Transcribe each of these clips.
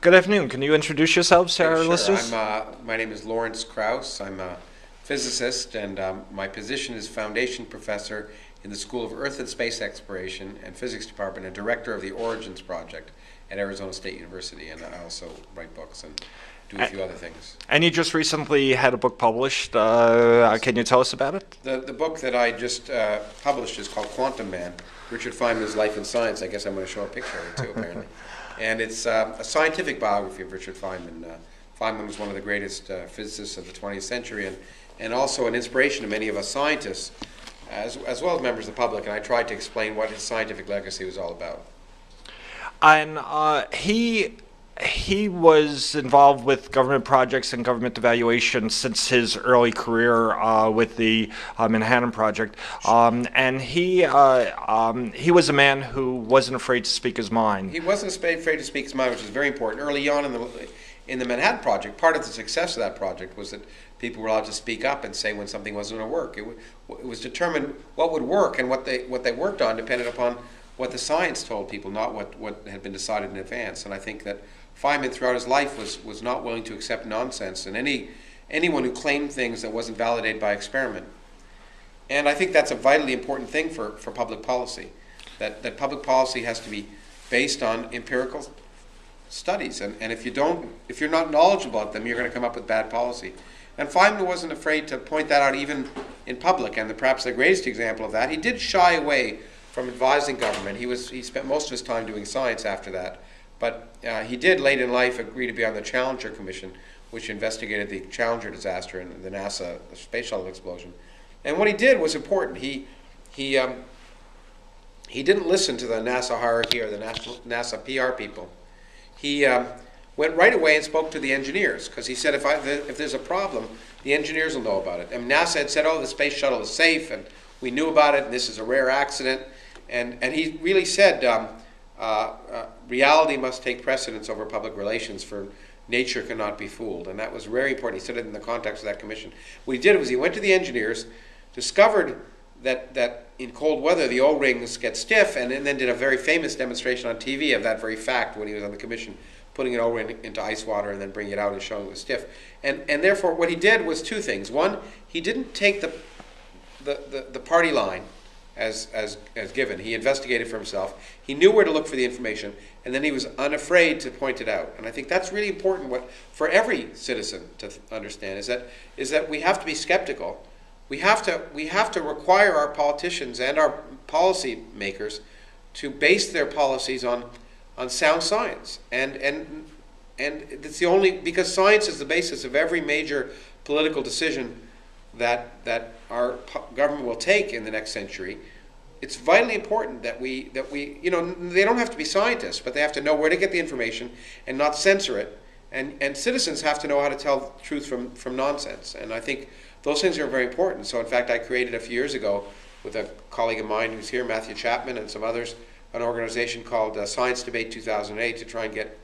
Good afternoon. Can you introduce yourselves to our Sure. listeners? My name is Lawrence Krauss. I'm a physicist, and my position is foundation professor in the School of Earth and Space Exploration and Physics Department and director of the Origins Project at Arizona State University. And I also write books and do a few other things. And you just recently had a book published. Can you tell us about it? The book that I just published is called Quantum Man, Richard Feynman's Life and Science. I guess I'm going to show a picture of it too, apparently. And it's a scientific biography of Richard Feynman. Feynman was one of the greatest physicists of the 20th century and also an inspiration to many of us scientists, as well as members of the public. And I tried to explain what his scientific legacy was all about. And he was involved with government projects and government evaluation since his early career with the Manhattan Project. And he was a man who wasn't afraid to speak his mind. He wasn't afraid to speak his mind, which is very important. Early on in the Manhattan Project, part of the success of that project was that people were allowed to speak up and say when something wasn't going to work. It was determined what would work, and what they worked on depended upon what the science told people, not what had been decided in advance. And I think that Feynman throughout his life was not willing to accept nonsense and anyone who claimed things that wasn't validated by experiment. And I think that's a vitally important thing for public policy, that public policy has to be based on empirical studies. And if you're not knowledgeable about them, you're going to come up with bad policy. And Feynman wasn't afraid to point that out even in public. And perhaps the greatest example of that, he did shy away from advising government. He spent most of his time doing science after that. But he did, late in life, agree to be on the Challenger Commission, which investigated the Challenger disaster and the NASA space shuttle explosion. And what he did was important. He didn't listen to the NASA hierarchy or the NASA PR people. He went right away and spoke to the engineers, because he said, if there's a problem, the engineers will know about it. And NASA had said, oh, the space shuttle is safe, and we knew about it, and this is a rare accident. And he really said, reality must take precedence over public relations, for nature cannot be fooled. And that was very important. He said it in the context of that commission. What he did was he went to the engineers, discovered that in cold weather the O-rings get stiff, and then did a very famous demonstration on TV of that very fact when he was on the commission, putting an O-ring into ice water and then bringing it out and showing it was stiff. And therefore what he did was two things. One, he didn't take the party line as given. He investigated for himself. He knew where to look for the information, and then he was unafraid to point it out. And I think that's really important for every citizen to understand, is that we have to be skeptical. We have to require our politicians and our policy makers to base their policies on sound science. And it's the only, because science is the basis of every major political decision that our government will take in the next century. It's vitally important that we they don't have to be scientists, but they have to know where to get the information and not censor it. And citizens have to know how to tell truth from nonsense. And I think those things are very important. So in fact, I created a few years ago with a colleague of mine who's here, Matthew Chapman, and some others, an organization called Science Debate 2008 to try and get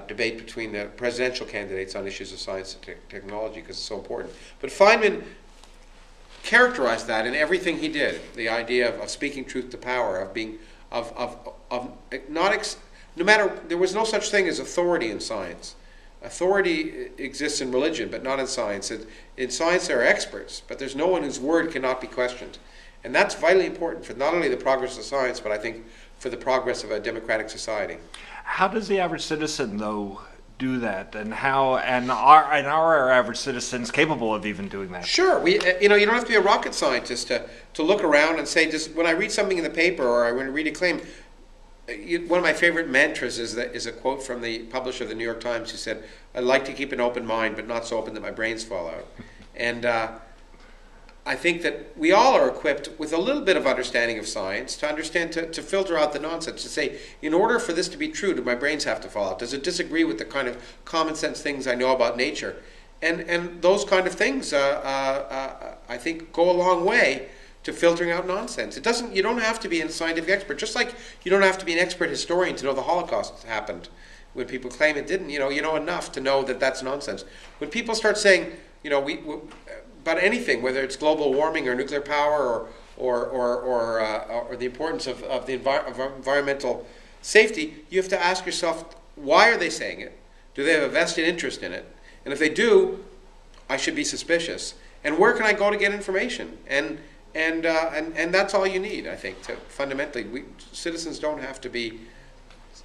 debate between the presidential candidates on issues of science and technology, because it's so important. But Feynman characterized that in everything he did, the idea of speaking truth to power, of being, no matter, there was no such thing as authority in science. Authority exists in religion, but not in science. In science there are experts, but there's no one whose word cannot be questioned. And that's vitally important for not only the progress of science, but I think for the progress of a democratic society. How does the average citizen, though, do that, and are average citizens capable of even doing that? Sure, you don't have to be a rocket scientist to look around and say, just when I read something in the paper or I read a claim. One of my favorite mantras is a quote from the publisher of the New York Times, who said, "I'd like to keep an open mind, but not so open that my brains fall out." And I think that we all are equipped with a little bit of understanding of science to understand, to filter out the nonsense, to say, in order for this to be true, do my brains have to fall out? Does it disagree with the kind of common sense things I know about nature? And those kind of things, I think, go a long way to filtering out nonsense. You don't have to be a scientific expert, just like you don't have to be an expert historian to know the Holocaust happened. When people claim it didn't, you know enough to know that that's nonsense. When people start saying, about anything, whether it's global warming or nuclear power or the importance of environmental safety, you have to ask yourself, why are they saying it? Do they have a vested interest in it? And if they do, I should be suspicious. And where can I go to get information? And that's all you need, I think. Fundamentally, citizens don't have to be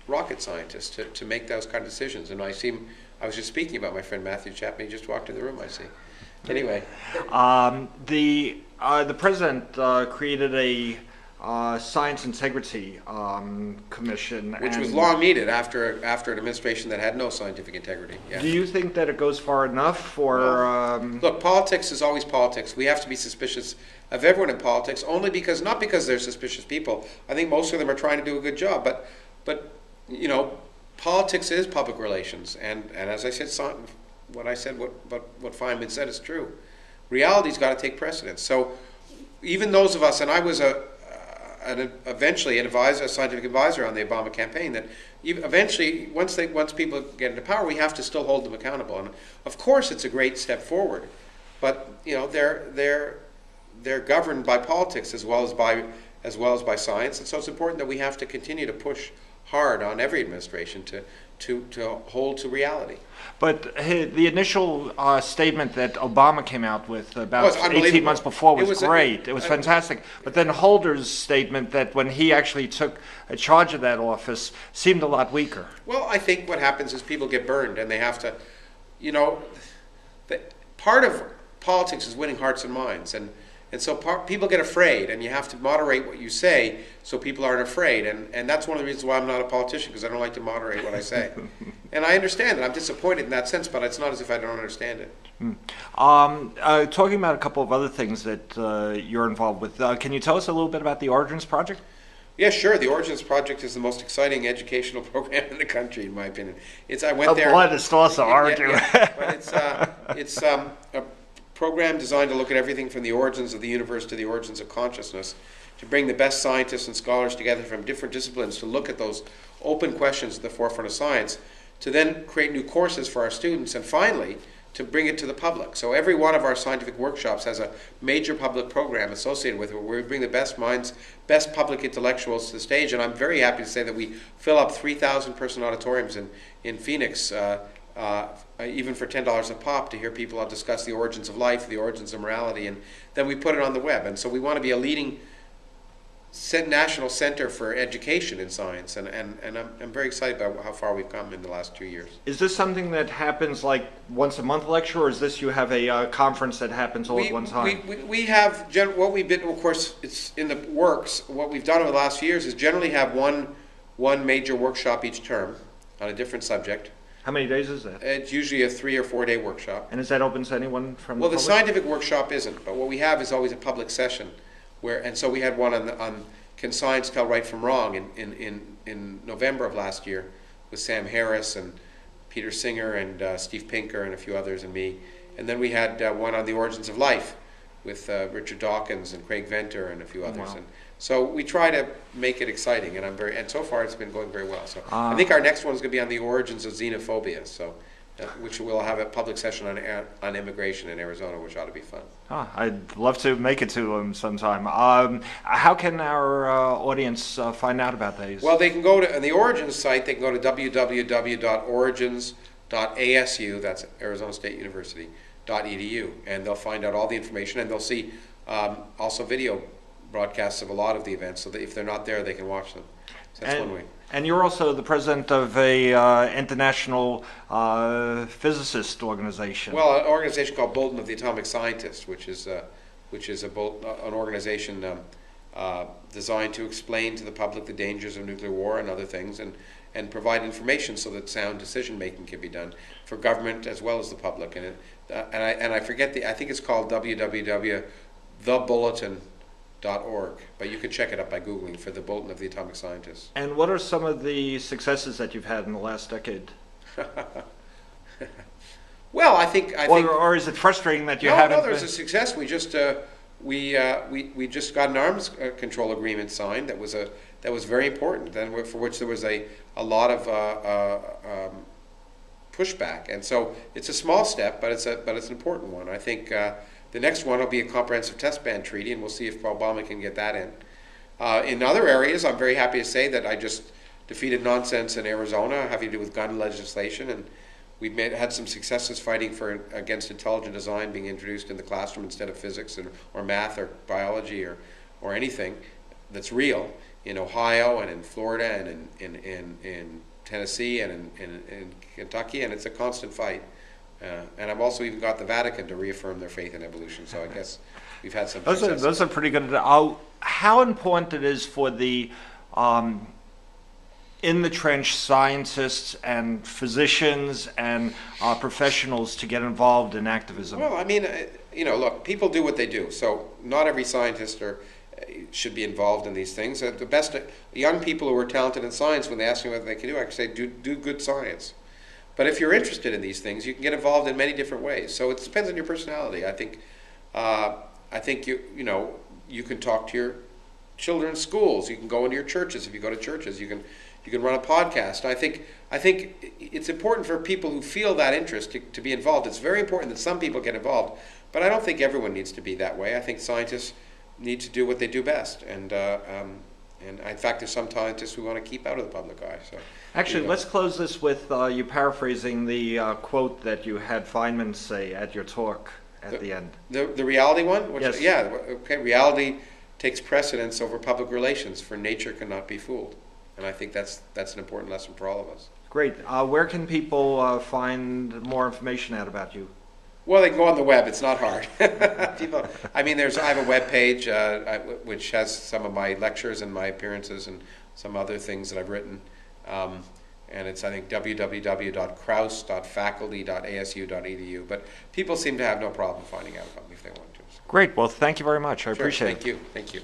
rocket scientists to make those kind of decisions. And I was just speaking about my friend Matthew Chapman. He just walked in the room, I see. Anyway. The president created a Science Integrity Commission. Which was long needed after an administration that had no scientific integrity. Yeah. Do you think that it goes far enough? Look, politics is always politics. We have to be suspicious of everyone in politics, not because they're suspicious people. I think most of them are trying to do a good job, but you know, politics is public relations, and as I said, what Feynman said is true. Reality's got to take precedence. So even those of us, and I was eventually a scientific advisor on the Obama campaign, that eventually, once people get into power, we have to still hold them accountable. And of course, it's a great step forward, but you know, they're governed by politics as well as by science, and so it's important that we have to continue to push hard on every administration to hold to reality. But the initial statement that Obama came out with about 18 months before was great. It was fantastic. But then Holder's statement that when he actually took charge of that office seemed a lot weaker. Well, I think what happens is people get burned, and they have to, you know, part of politics is winning hearts and minds, and so people get afraid, and you have to moderate what you say so people aren't afraid. And that's one of the reasons why I'm not a politician, because I don't like to moderate what I say. And I understand that. I'm disappointed in that sense, but it's not as if I don't understand it. Talking about a couple of other things that you're involved with, can you tell us a little bit about the Origins Project? Yeah, sure. The Origins Project is the most exciting educational program in the country, in my opinion. I went there. Blood is also origin. But it's a program designed to look at everything from the origins of the universe to the origins of consciousness, to bring the best scientists and scholars together from different disciplines to look at those open questions at the forefront of science, to then create new courses for our students, and finally, to bring it to the public. So every one of our scientific workshops has a major public program associated with it, where we bring the best minds, best public intellectuals to the stage. And I'm very happy to say that we fill up 3,000-person auditoriums in Phoenix, even for $10 a pop, to hear people discuss the origins of life, the origins of morality, and then we put it on the web. And so we want to be a leading national center for education in science, and I'm very excited about how far we've come in the last 2 years. Is this something that happens like once a month lecture, or is this you have a conference that happens all at one time? We have, what we've been, of course, it's in the works. What we've done over the last few years is generally have one major workshop each term on a different subject. How many days is that? It's usually a 3 or 4 day workshop. And is that open to anyone from the public? Scientific workshop isn't, but what we have is always a public session, and so we had one on Can Science Tell Right from Wrong in November of last year with Sam Harris and Peter Singer and Steve Pinker and a few others and me. And then we had one on the origins of life with Richard Dawkins and Craig Venter and a few others. Wow. And so we try to make it exciting, and so far it's been going very well. So I think our next one is going to be on the origins of xenophobia, so which we'll have a public session on immigration in Arizona, which ought to be fun. I'd love to make it to them sometime. How can our audience find out about these? Well, they can go to on the Origins site. They can go to www.origins.asu. That's Arizona State University .edu, and they'll find out all the information, and they'll see also video broadcasts of a lot of the events, so that if they're not there, they can watch them. So that's one way. And you're also the president of a international physicist organization. Well, an organization called Bulletin of the Atomic Scientist, which is an organization designed to explain to the public the dangers of nuclear war and other things, and provide information so that sound decision making can be done for government as well as the public. And I forget I think it's called www.thebulletin.org, but you can check it up by Googling for the Bulletin of the Atomic Scientists. And what are some of the successes that you've had in the last decade? Well, I think or is it frustrating that you haven't? No, there's a success. We just we just got an arms control agreement signed that was very important, and for which there was a lot of pushback. And so it's a small step, but it's an important one. I think the next one will be a comprehensive test ban treaty, and we'll see if Obama can get that in. In other areas, I'm very happy to say that I just defeated nonsense in Arizona having to do with gun legislation, and we've had some successes fighting against intelligent design being introduced in the classroom instead of physics or math or biology or anything that's real in Ohio and in Florida and in Tennessee and in Kentucky, and it's a constant fight. And I've also even got the Vatican to reaffirm their faith in evolution, so I guess we've had some successes. Those are pretty good. How important it is for the in-the-trench scientists and physicians and professionals to get involved in activism? Well, I mean, look, people do what they do, so not every scientist should be involved in these things. The best young people who are talented in science, when they ask me what they can do, I can say, do good science. But if you're interested in these things, you can get involved in many different ways. So it depends on your personality. I think you can talk to your children's schools. You can go into your churches. If you go to churches, you can run a podcast. I think it's important for people who feel that interest to be involved. It's very important that some people get involved, but I don't think everyone needs to be that way. I think scientists need to do what they do best, and in fact, there's some scientists we want to keep out of the public eye. So, actually, let's close this with you paraphrasing the quote that you had Feynman say at your talk at the end. The reality one? Yes. Yeah. Okay. Reality takes precedence over public relations, for nature cannot be fooled, and I think that's an important lesson for all of us. Great. Where can people find more information out about you? Well, they can go on the web. It's not hard. I have a web page which has some of my lectures and my appearances and some other things that I've written. And it's, I think, www.kraus.faculty.asu.edu. But people seem to have no problem finding out about me if they want to. Great. Well, thank you very much. I appreciate it. Thank you. Thank you.